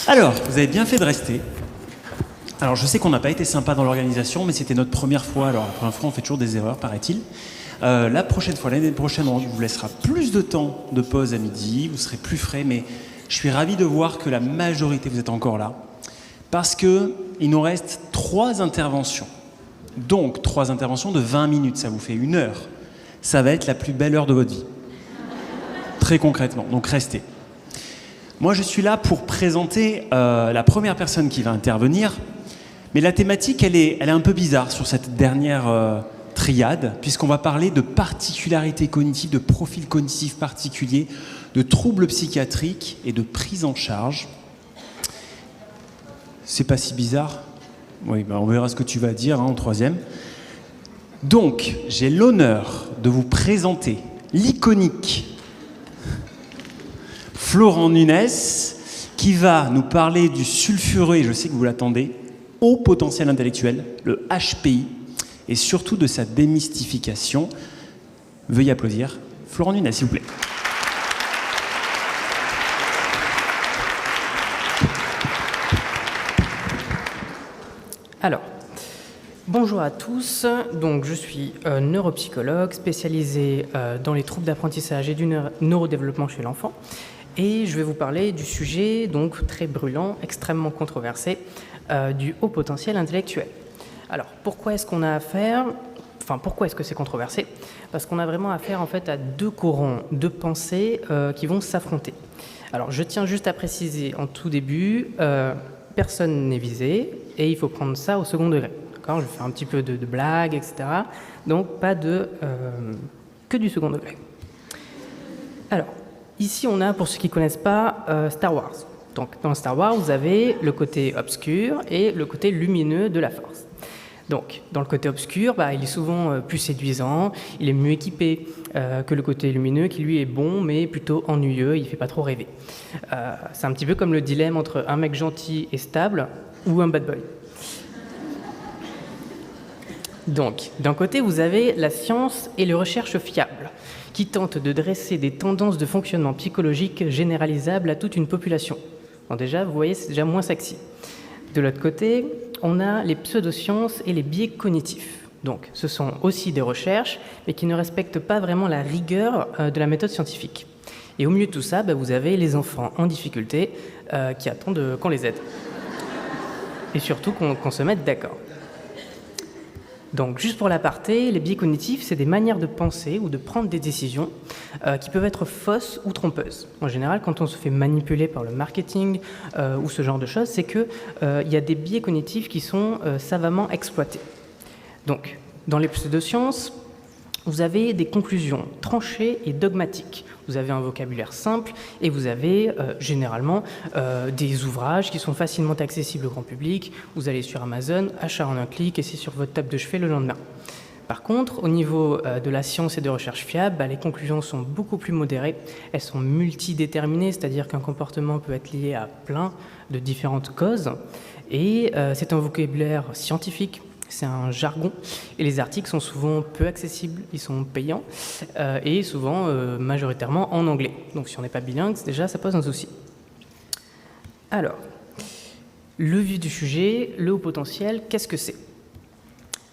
Alors, vous avez bien fait de rester. Alors, je sais qu'on n'a pas été sympa dans l'organisation, mais c'était notre première fois. Alors, la première fois, on fait toujours des erreurs, paraît-il. La prochaine fois, l'année prochaine, on vous laissera plus de temps de pause à midi, vous serez plus frais, mais je suis ravi de voir que la majorité, vous êtes encore là, parce qu'il nous reste 3 interventions. Donc, 3 interventions de 20 minutes, ça vous fait 1 heure. Ça va être la plus belle heure de votre vie. Très concrètement, donc restez. Moi, je suis là pour présenter la première personne qui va intervenir, mais la thématique, elle est un peu bizarre sur cette dernière triade, puisqu'on va parler de particularités cognitives, de profils cognitifs particuliers, de troubles psychiatriques et de prise en charge. C'est pas si bizarre? Oui, ben on verra ce que tu vas dire en troisième. Donc, j'ai l'honneur de vous présenter l'iconique Florent Nunes, qui va nous parler du sulfureux, et je sais que vous l'attendez, haut potentiel intellectuel, le HPI, et surtout de sa démystification. Veuillez applaudir Florent Nunes, s'il vous plaît. Alors, bonjour à tous. Donc, je suis neuropsychologue spécialisé dans les troubles d'apprentissage et du neurodéveloppement chez l'enfant. Et je vais vous parler du sujet donc très brûlant, extrêmement controversé, du haut potentiel intellectuel. Alors, pourquoi est-ce qu'on a affaire, pourquoi est-ce que c'est controversé? Parce qu'on a vraiment affaire en fait à 2 courants de pensée qui vont s'affronter. Alors, je tiens juste à préciser en tout début, personne n'est visé et il faut prendre ça au second degré. D'accord, je vais faire un petit peu de blagues, etc. Donc, pas que du second degré. Alors, ici, on a, pour ceux qui ne connaissent pas, Star Wars. Donc, dans Star Wars, vous avez le côté obscur et le côté lumineux de la force. Donc, dans le côté obscur, il est souvent plus séduisant, il est mieux équipé que le côté lumineux, qui lui est bon, mais plutôt ennuyeux, il ne fait pas trop rêver. C'est un petit peu comme le dilemme entre un mec gentil et stable ou un bad boy. Donc, d'un côté, vous avez la science et les recherches fiables, qui tentent de dresser des tendances de fonctionnement psychologique généralisables à toute une population. Bon, déjà, vous voyez, c'est déjà moins sexy. De l'autre côté, on a les pseudosciences et les biais cognitifs. Donc, ce sont aussi des recherches, mais qui ne respectent pas vraiment la rigueur de la méthode scientifique. Et au milieu de tout ça, vous avez les enfants en difficulté qui attendent qu'on les aide. Et surtout qu'on se mette d'accord. Donc, juste pour l'aparté, les biais cognitifs, c'est des manières de penser ou de prendre des décisions qui peuvent être fausses ou trompeuses. En général, quand on se fait manipuler par le marketing ou ce genre de choses, c'est qu'il y a des biais cognitifs qui sont savamment exploités. Donc, dans les pseudosciences, vous avez des conclusions tranchées et dogmatiques. Vous avez un vocabulaire simple et vous avez généralement des ouvrages qui sont facilement accessibles au grand public. Vous allez sur Amazon, achat en un clic et c'est sur votre table de chevet le lendemain. Par contre, au niveau de la science et de recherche fiable, les conclusions sont beaucoup plus modérées. Elles sont multidéterminées, c'est-à-dire qu'un comportement peut être lié à plein de différentes causes. Et c'est un vocabulaire scientifique. C'est un jargon et les articles sont souvent peu accessibles, ils sont payants et souvent majoritairement en anglais. Donc si on n'est pas bilingue, déjà ça pose un souci. Alors, le vif du sujet, le haut potentiel, qu'est-ce que c'est?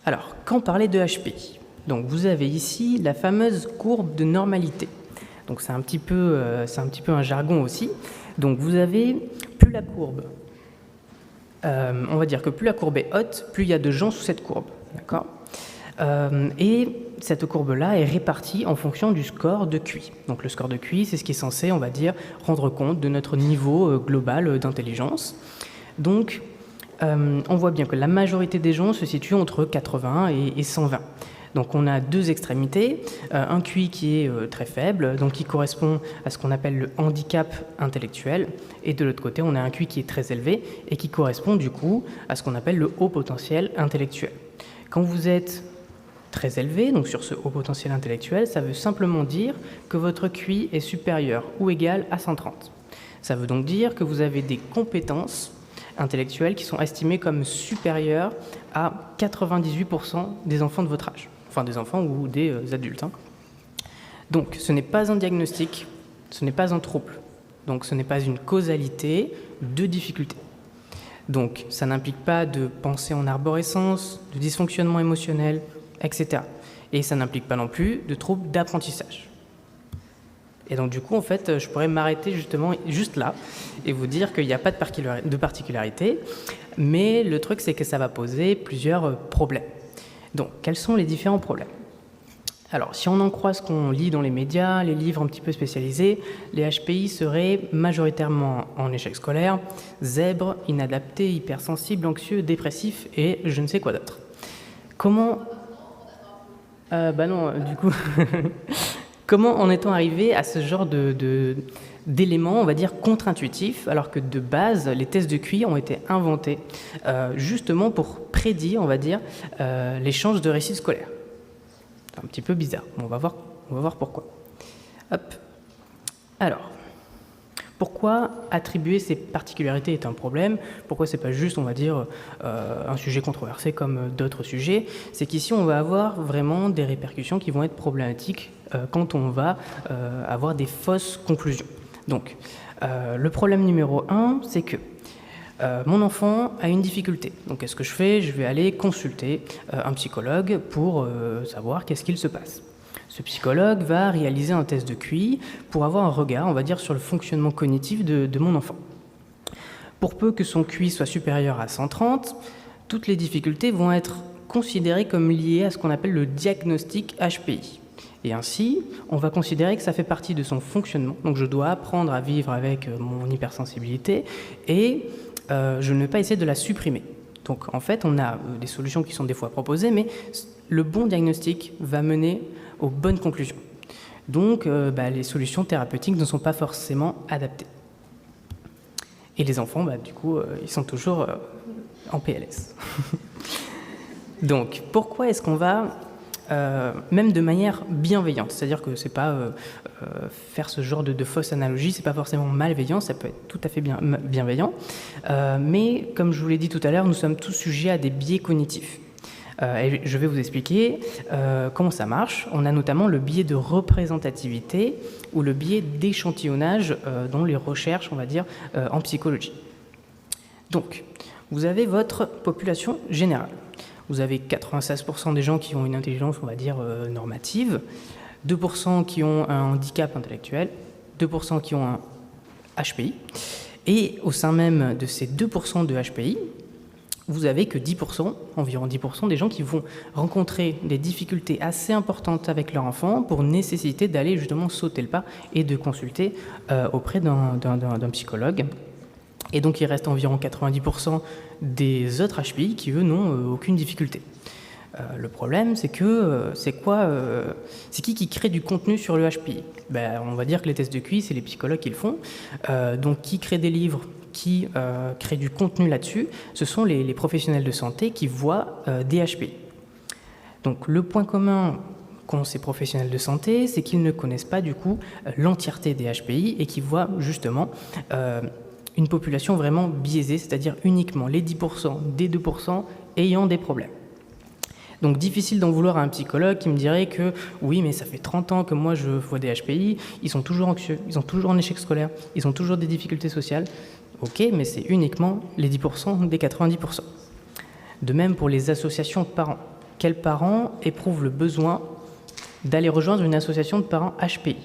Alors, quand parler de HPI, donc vous avez ici la fameuse courbe de normalité. Donc c'est un petit peu un jargon aussi. Donc vous avez plus la courbe. On va dire que plus la courbe est haute, plus il y a de gens sous cette courbe. D'accord ? Et cette courbe-là est répartie en fonction du score de QI. Donc le score de QI, c'est ce qui est censé, on va dire, rendre compte de notre niveau global d'intelligence. Donc, on voit bien que la majorité des gens se situent entre 80 et 120. Donc on a 2 extrémités, un QI qui est très faible, donc qui correspond à ce qu'on appelle le handicap intellectuel, et de l'autre côté on a un QI qui est très élevé et qui correspond du coup à ce qu'on appelle le haut potentiel intellectuel. Quand vous êtes très élevé, donc sur ce haut potentiel intellectuel, ça veut simplement dire que votre QI est supérieur ou égal à 130. Ça veut donc dire que vous avez des compétences intellectuelles qui sont estimées comme supérieures à 98% des enfants de votre âge. Enfin des enfants ou des adultes. Donc ce n'est pas un diagnostic, ce n'est pas un trouble. Donc ce n'est pas une causalité de difficulté. Donc ça n'implique pas de pensée en arborescence, de dysfonctionnement émotionnel, etc. Et ça n'implique pas non plus de troubles d'apprentissage. Et donc du coup, en fait, je pourrais m'arrêter justement juste là et vous dire qu'il n'y a pas de particularité, mais le truc, c'est que ça va poser plusieurs problèmes. Donc, quels sont les différents problèmes ? Alors, si on en croit ce qu'on lit dans les médias, les livres un petit peu spécialisés, les HPI seraient majoritairement en échec scolaire, zèbres, inadaptés, hypersensibles, anxieux, dépressifs et je ne sais quoi d'autre. Comment... non, du coup... Comment en est-on arrivé à ce genre d'éléments, on va dire, contre-intuitifs, alors que de base, les tests de QI ont été inventés justement pour prédire, on va dire, les chances de réussite scolaire. C'est un petit peu bizarre, on va voir pourquoi. Hop. Alors, pourquoi attribuer ces particularités est un problème? Pourquoi c'est pas juste, on va dire, un sujet controversé comme d'autres sujets? C'est qu'ici, on va avoir vraiment des répercussions qui vont être problématiques quand on va avoir des fausses conclusions. Donc, le problème numéro 1, c'est que mon enfant a une difficulté. Donc, qu'est-ce que je fais? Je vais aller consulter un psychologue pour savoir qu'est-ce qu'il se passe. Ce psychologue va réaliser un test de QI pour avoir un regard, on va dire, sur le fonctionnement cognitif de mon enfant. Pour peu que son QI soit supérieur à 130, toutes les difficultés vont être considérées comme liées à ce qu'on appelle le diagnostic HPI. Et ainsi, on va considérer que ça fait partie de son fonctionnement. Donc je dois apprendre à vivre avec mon hypersensibilité et je ne vais pas essayer de la supprimer. Donc en fait, on a des solutions qui sont des fois proposées, mais le bon diagnostic va mener aux bonnes conclusions. Donc les solutions thérapeutiques ne sont pas forcément adaptées. Et les enfants, du coup, ils sont toujours en PLS. Donc pourquoi est-ce qu'on va, même de manière bienveillante, c'est-à-dire que c'est pas faire ce genre de fausse analogie, c'est pas forcément malveillant, ça peut être tout à fait bienveillant, mais comme je vous l'ai dit tout à l'heure, nous sommes tous sujets à des biais cognitifs. Et je vais vous expliquer comment ça marche. On a notamment le biais de représentativité ou le biais d'échantillonnage dans les recherches, on va dire, en psychologie. Donc, vous avez votre population générale. Vous avez 96% des gens qui ont une intelligence, on va dire, normative, 2% qui ont un handicap intellectuel, 2% qui ont un HPI. Et au sein même de ces 2% de HPI, vous avez que 10%, environ 10% des gens qui vont rencontrer des difficultés assez importantes avec leur enfant pour nécessiter d'aller justement sauter le pas et de consulter auprès d'un psychologue. Et donc il reste environ 90% des autres HPI qui, eux, n'ont aucune difficulté. Le problème, c'est que c'est qui crée du contenu sur le HPI? On va dire que les tests de QI, c'est les psychologues qui le font. Donc qui crée des livres, qui créent du contenu là-dessus, ce sont les professionnels de santé qui voient des HPI. Donc le point commun qu'ont ces professionnels de santé, c'est qu'ils ne connaissent pas du coup l'entièreté des HPI et qu'ils voient justement une population vraiment biaisée, c'est-à-dire uniquement les 10% des 2% ayant des problèmes. Donc difficile d'en vouloir à un psychologue qui me dirait que oui, mais ça fait 30 ans que moi je vois des HPI, ils sont toujours anxieux, ils ont toujours un échec scolaire, ils ont toujours des difficultés sociales. Ok, mais c'est uniquement les 10% des 90%. De même pour les associations de parents. Quels parents éprouvent le besoin d'aller rejoindre une association de parents HPI?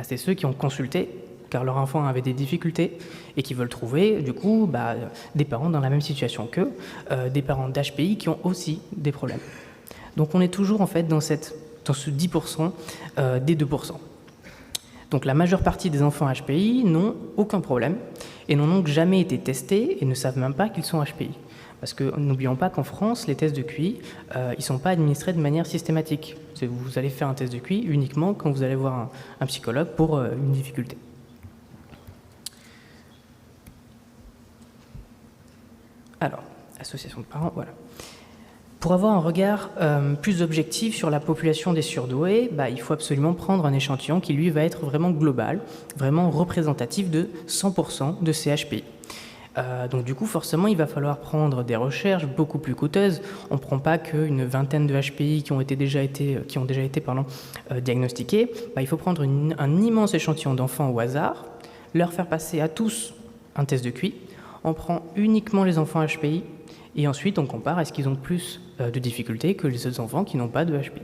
C'est ceux qui ont consulté car leur enfant avait des difficultés et qui veulent trouver du coup des parents dans la même situation qu'eux, des parents d'HPI qui ont aussi des problèmes. Donc on est toujours en fait dans ce 10% des 2%. Donc la majeure partie des enfants HPI n'ont aucun problème et n'ont donc jamais été testés et ne savent même pas qu'ils sont HPI. Parce que n'oublions pas qu'en France, les tests de QI, ils ne sont pas administrés de manière systématique. Vous allez faire un test de QI uniquement quand vous allez voir un psychologue pour une difficulté. Alors, association de parents, voilà. Pour avoir un regard plus objectif sur la population des surdoués, il faut absolument prendre un échantillon qui, lui, va être vraiment global, vraiment représentatif de 100% de ces HPI. Donc du coup, forcément, il va falloir prendre des recherches beaucoup plus coûteuses. On ne prend pas qu'une vingtaine de HPI qui ont déjà été diagnostiqués. Il faut prendre un immense échantillon d'enfants au hasard, leur faire passer à tous un test de QI. On prend uniquement les enfants HPI et ensuite on compare est-ce qu'ils ont plus de difficultés que les autres enfants qui n'ont pas de HPI.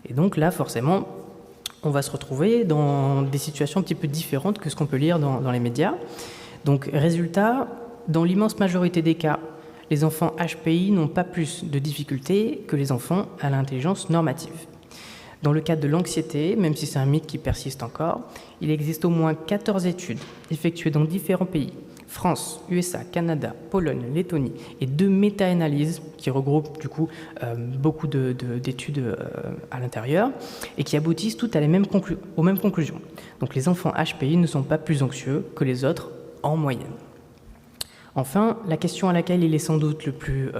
Et donc là, forcément, on va se retrouver dans des situations un petit peu différentes que ce qu'on peut lire dans les médias. Donc, résultat, dans l'immense majorité des cas, les enfants HPI n'ont pas plus de difficultés que les enfants à l'intelligence normative. Dans le cadre de l'anxiété, même si c'est un mythe qui persiste encore, il existe au moins 14 études effectuées dans différents pays, France, USA, Canada, Pologne, Lettonie, et 2 méta-analyses qui regroupent du coup beaucoup d'études à l'intérieur et qui aboutissent toutes aux mêmes conclusions. Donc les enfants HPI ne sont pas plus anxieux que les autres en moyenne. Enfin, la question à laquelle il est sans doute le plus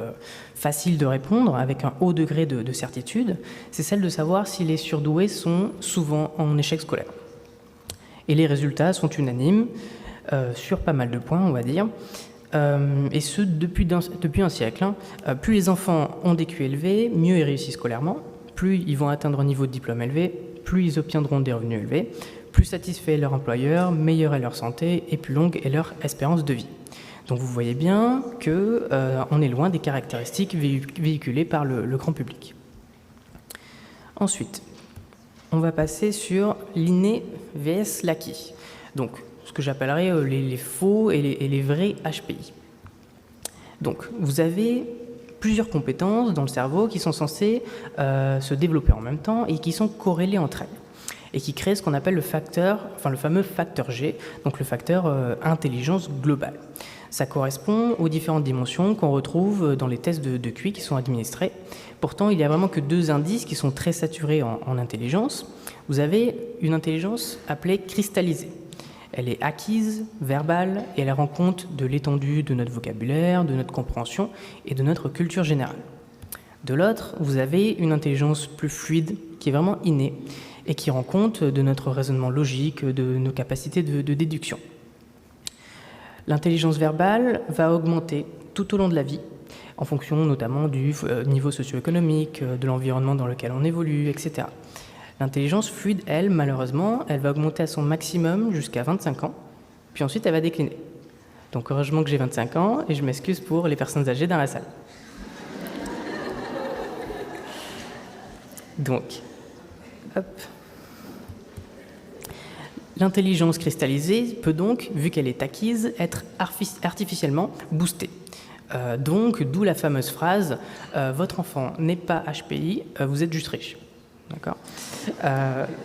facile de répondre, avec un haut degré de certitude, c'est celle de savoir si les surdoués sont souvent en échec scolaire. Et les résultats sont unanimes, sur pas mal de points, on va dire, et ce, depuis un siècle. Plus les enfants ont des QI élevés, mieux ils réussissent scolairement, plus ils vont atteindre un niveau de diplôme élevé, plus ils obtiendront des revenus élevés, plus satisfait est leur employeur, meilleure est leur santé et plus longue est leur espérance de vie. Donc vous voyez bien qu'on est loin des caractéristiques véhiculées par le grand public. Ensuite, on va passer sur l'inné vs l'acquis. Donc, ce que j'appellerais les faux et les vrais HPI. Donc, vous avez plusieurs compétences dans le cerveau qui sont censées se développer en même temps et qui sont corrélées entre elles et qui créent ce qu'on appelle le fameux facteur G, donc le facteur intelligence globale. Ça correspond aux différentes dimensions qu'on retrouve dans les tests de QI qui sont administrés. Pourtant, il n'y a vraiment que 2 indices qui sont très saturés en intelligence. Vous avez une intelligence appelée cristallisée. Elle est acquise, verbale, et elle rend compte de l'étendue de notre vocabulaire, de notre compréhension et de notre culture générale. De l'autre, vous avez une intelligence plus fluide, qui est vraiment innée, et qui rend compte de notre raisonnement logique, de nos capacités de déduction. L'intelligence verbale va augmenter tout au long de la vie, en fonction notamment du niveau socio-économique, de l'environnement dans lequel on évolue, etc. L'intelligence fluide, elle, malheureusement, elle va augmenter à son maximum jusqu'à 25 ans, puis ensuite elle va décliner. Donc heureusement que j'ai 25 ans, et je m'excuse pour les personnes âgées dans la salle. Donc, hop. L'intelligence cristallisée peut donc, vu qu'elle est acquise, être artificiellement boostée. Donc, d'où la fameuse phrase « Votre enfant n'est pas HPI, vous êtes juste riche ». D'accord.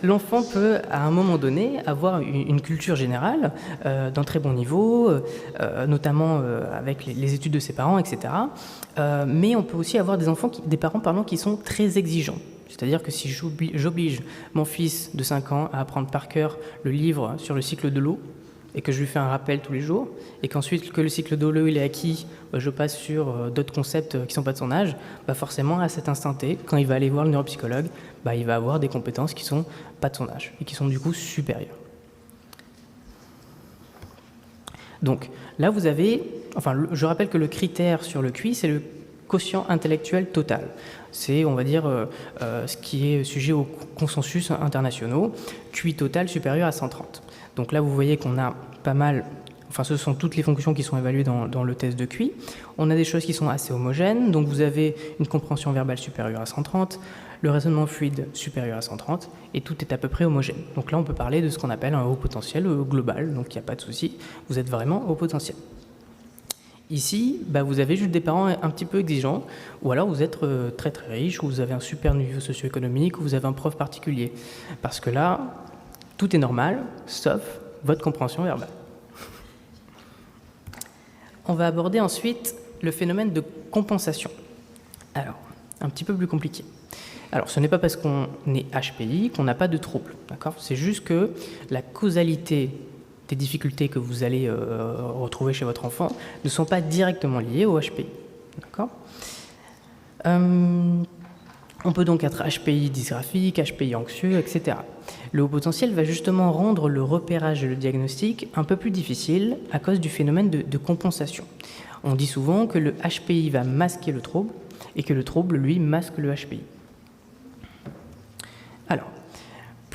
L'enfant peut, à un moment donné, avoir une culture générale d'un très bon niveau, notamment avec les études de ses parents, etc. Mais on peut aussi avoir des parents qui sont très exigeants. C'est-à-dire que si j'oblige mon fils de 5 ans à apprendre par cœur le livre sur le cycle de l'eau, et que je lui fais un rappel tous les jours, et qu'ensuite que le cycle de l'eau il est acquis, je passe sur d'autres concepts qui ne sont pas de son âge, forcément à cet instant T, quand il va aller voir le neuropsychologue, il va avoir des compétences qui ne sont pas de son âge, et qui sont du coup supérieures. Donc là vous avez, je rappelle que le critère sur le QI, c'est le quotient intellectuel total. C'est, on va dire, ce qui est sujet aux consensus internationaux, QI total supérieur à 130. Donc là, vous voyez qu'on a pas mal, ce sont toutes les fonctions qui sont évaluées dans le test de QI. On a des choses qui sont assez homogènes, donc vous avez une compréhension verbale supérieure à 130, le raisonnement fluide supérieur à 130, et tout est à peu près homogène. Donc là, on peut parler de ce qu'on appelle un haut potentiel global, donc il n'y a pas de souci, vous êtes vraiment haut potentiel. Ici, vous avez juste des parents un petit peu exigeants, ou alors vous êtes très très riche, ou vous avez un super niveau socio-économique, ou vous avez un prof particulier. Parce que là, tout est normal, sauf votre compréhension verbale. On va aborder ensuite le phénomène de compensation. Alors, un petit peu plus compliqué. Alors, ce n'est pas parce qu'on est HPI qu'on n'a pas de trouble, d'accord ? C'est juste que la causalité des difficultés que vous allez retrouver chez votre enfant ne sont pas directement liées au HPI. D'accord ? On peut donc être HPI dysgraphique, HPI anxieux, etc. Le haut potentiel va justement rendre le repérage et le diagnostic un peu plus difficile à cause du phénomène de compensation. On dit souvent que le HPI va masquer le trouble et que le trouble, lui, masque le HPI. Alors,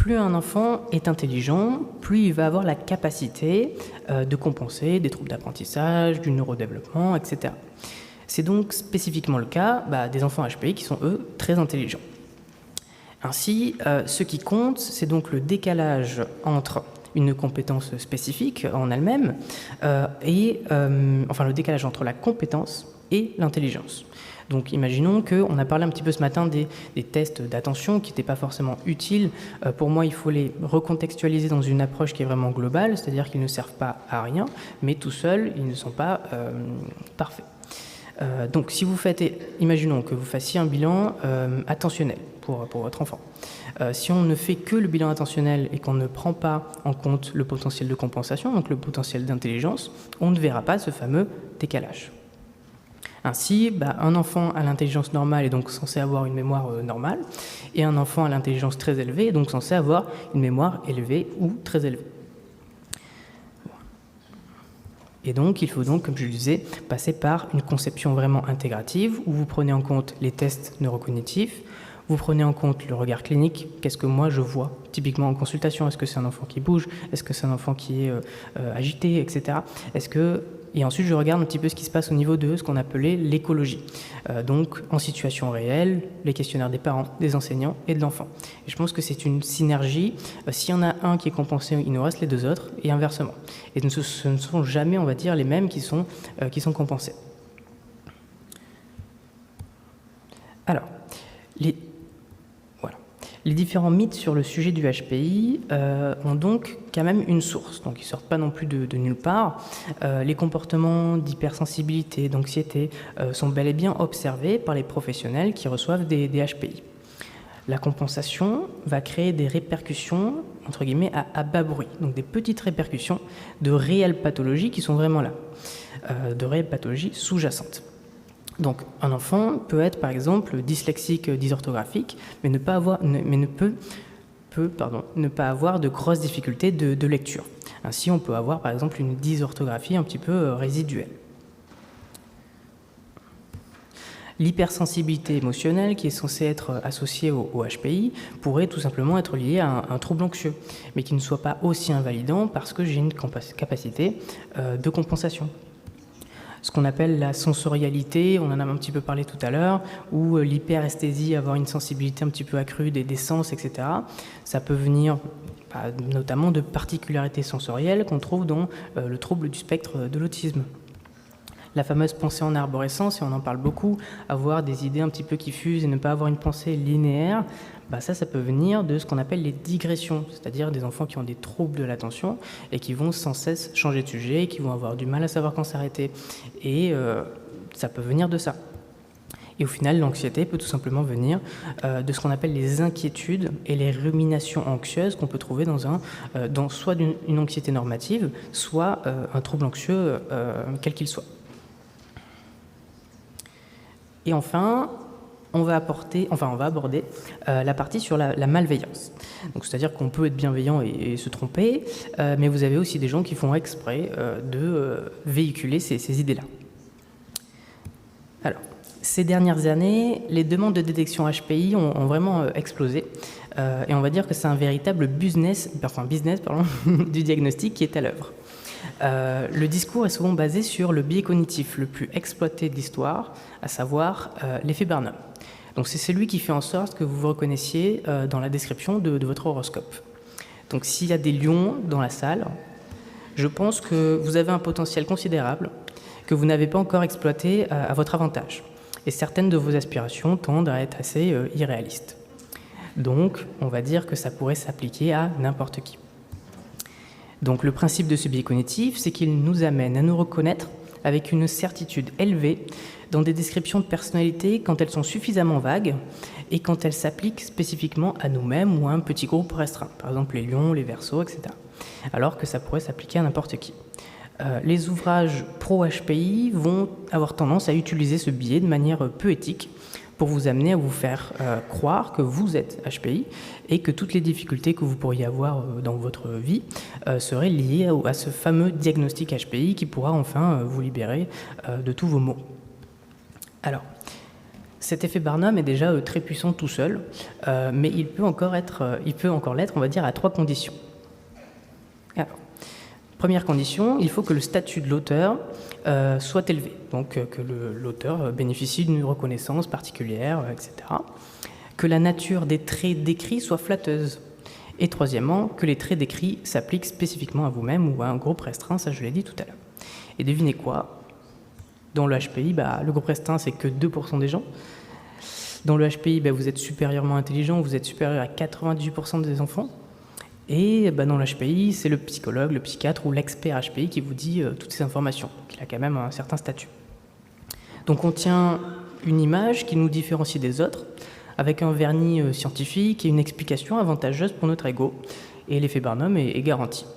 plus un enfant est intelligent, plus il va avoir la capacité de compenser des troubles d'apprentissage, du neurodéveloppement, etc. C'est donc spécifiquement le cas des enfants HPI qui sont, eux, très intelligents. Ainsi, ce qui compte, c'est donc le décalage entre une compétence spécifique en elle-même le décalage entre la compétence et l'intelligence. Donc imaginons qu'on a parlé un petit peu ce matin des tests d'attention qui n'étaient pas forcément utiles. Pour moi, il faut les recontextualiser dans une approche qui est vraiment globale, c'est-à-dire qu'ils ne servent pas à rien, mais tout seuls, ils ne sont pas parfaits. Donc si vous imaginons que vous fassiez un bilan attentionnel pour votre enfant. Si on ne fait que le bilan attentionnel et qu'on ne prend pas en compte le potentiel de compensation, donc le potentiel d'intelligence, on ne verra pas ce fameux décalage. Ainsi, un enfant à l'intelligence normale est donc censé avoir une mémoire normale, et un enfant à l'intelligence très élevée est donc censé avoir une mémoire élevée ou très élevée. Et donc, il faut donc, comme je le disais, passer par une conception vraiment intégrative, où vous prenez en compte les tests neurocognitifs, vous prenez en compte le regard clinique, qu'est-ce que moi je vois, typiquement en consultation, est-ce que c'est un enfant qui bouge, est-ce que c'est un enfant qui est agité, etc. Et ensuite, je regarde un petit peu ce qui se passe au niveau de ce qu'on appelait l'écologie. Donc, en situation réelle, les questionnaires des parents, des enseignants et de l'enfant. Et je pense que c'est une synergie. S'il y en a un qui est compensé, il nous reste les deux autres, et inversement. Et ce ne sont jamais, on va dire, les mêmes qui sont compensés. Alors, les différents mythes sur le sujet du HPI ont donc quand même une source, donc ils ne sortent pas non plus de nulle part. Les comportements d'hypersensibilité, d'anxiété sont bel et bien observés par les professionnels qui reçoivent des HPI. La compensation va créer des répercussions, entre guillemets, à bas bruit, donc des petites répercussions de réelles pathologies qui sont vraiment là, de réelles pathologies sous-jacentes. Donc, un enfant peut être, par exemple, dyslexique, dysorthographique, mais ne pas avoir de grosses difficultés de lecture. Ainsi, on peut avoir, par exemple, une dysorthographie un petit peu résiduelle. L'hypersensibilité émotionnelle, qui est censée être associée au HPI, pourrait tout simplement être liée à un trouble anxieux, mais qui ne soit pas aussi invalidant parce que j'ai une capacité de compensation. Ce qu'on appelle la sensorialité, on en a un petit peu parlé tout à l'heure, ou l'hyperesthésie, avoir une sensibilité un petit peu accrue des sens, etc. Ça peut venir notamment de particularités sensorielles qu'on trouve dans le trouble du spectre de l'autisme. La fameuse pensée en arborescence, et on en parle beaucoup, avoir des idées un petit peu qui fusent et ne pas avoir une pensée linéaire, ça peut venir de ce qu'on appelle les digressions, c'est-à-dire des enfants qui ont des troubles de l'attention et qui vont sans cesse changer de sujet, qui vont avoir du mal à savoir quand s'arrêter. Et ça peut venir de ça. Et au final, l'anxiété peut tout simplement venir de ce qu'on appelle les inquiétudes et les ruminations anxieuses qu'on peut trouver dans soit une anxiété normative, soit un trouble anxieux, quel qu'il soit. Et enfin, on va aborder la partie sur la malveillance. Donc, c'est-à-dire qu'on peut être bienveillant et se tromper, mais vous avez aussi des gens qui font exprès de véhiculer ces idées-là. Alors, ces dernières années, les demandes de détection HPI ont vraiment explosé, et on va dire que c'est un véritable business du diagnostic qui est à l'œuvre. Le discours est souvent basé sur le biais cognitif le plus exploité de l'histoire, à savoir l'effet Barnum. Donc c'est celui qui fait en sorte que vous vous reconnaissiez dans la description de votre horoscope. Donc s'il y a des lions dans la salle, je pense que vous avez un potentiel considérable que vous n'avez pas encore exploité à votre avantage. Et certaines de vos aspirations tendent à être assez irréalistes. Donc on va dire que ça pourrait s'appliquer à n'importe qui. Donc le principe de ce biais cognitif, c'est qu'il nous amène à nous reconnaître avec une certitude élevée dans des descriptions de personnalité quand elles sont suffisamment vagues et quand elles s'appliquent spécifiquement à nous-mêmes ou à un petit groupe restreint, par exemple les lions, les verseaux, etc. Alors que ça pourrait s'appliquer à n'importe qui. Les ouvrages pro-HPI vont avoir tendance à utiliser ce biais de manière peu éthique pour vous amener à vous faire croire que vous êtes HPI et que toutes les difficultés que vous pourriez avoir dans votre vie seraient liées à ce fameux diagnostic HPI qui pourra enfin vous libérer de tous vos maux. Alors, Cet effet Barnum est déjà très puissant tout seul, mais il peut encore l'être, on va dire, à 3 conditions. Alors, première condition, il faut que le statut de l'auteur soit élevé, donc que l'auteur bénéficie d'une reconnaissance particulière, etc. Que la nature des traits décrits soit flatteuse. Et troisièmement, que les traits décrits s'appliquent spécifiquement à vous-même ou à un groupe restreint, ça je l'ai dit tout à l'heure. Et devinez quoi? Dans le HPI, le groupe restreint, c'est que 2% des gens. Dans le HPI, vous êtes supérieurement intelligent, vous êtes supérieur à 98% des enfants. Et dans le HPI, c'est le psychologue, le psychiatre ou l'expert HPI qui vous dit toutes ces informations. Donc il a quand même un certain statut. Donc on tient une image qui nous différencie des autres, avec un vernis scientifique et une explication avantageuse pour notre ego. Et l'effet Barnum est garanti.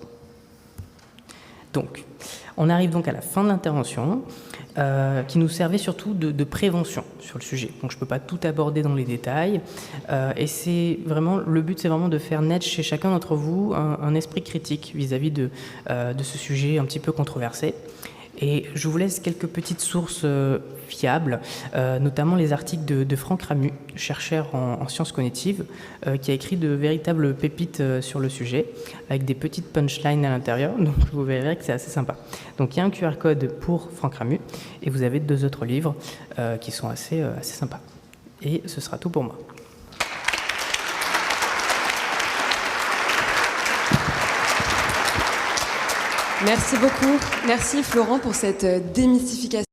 Donc, on arrive donc à la fin de l'intervention, qui nous servait surtout de prévention sur le sujet. Donc je ne peux pas tout aborder dans les détails. Et le but, c'est vraiment de faire naître chez chacun d'entre vous un esprit critique vis-à-vis de ce sujet un petit peu controversé. Et je vous laisse quelques petites sources fiables, notamment les articles de Franck Ramu, chercheur en sciences cognitives, qui a écrit de véritables pépites sur le sujet, avec des petites punchlines à l'intérieur, donc vous verrez que c'est assez sympa. Donc il y a un QR code pour Franck Ramu, et vous avez 2 autres livres qui sont assez sympas. Et ce sera tout pour moi. Merci beaucoup. Merci Florent pour cette démystification.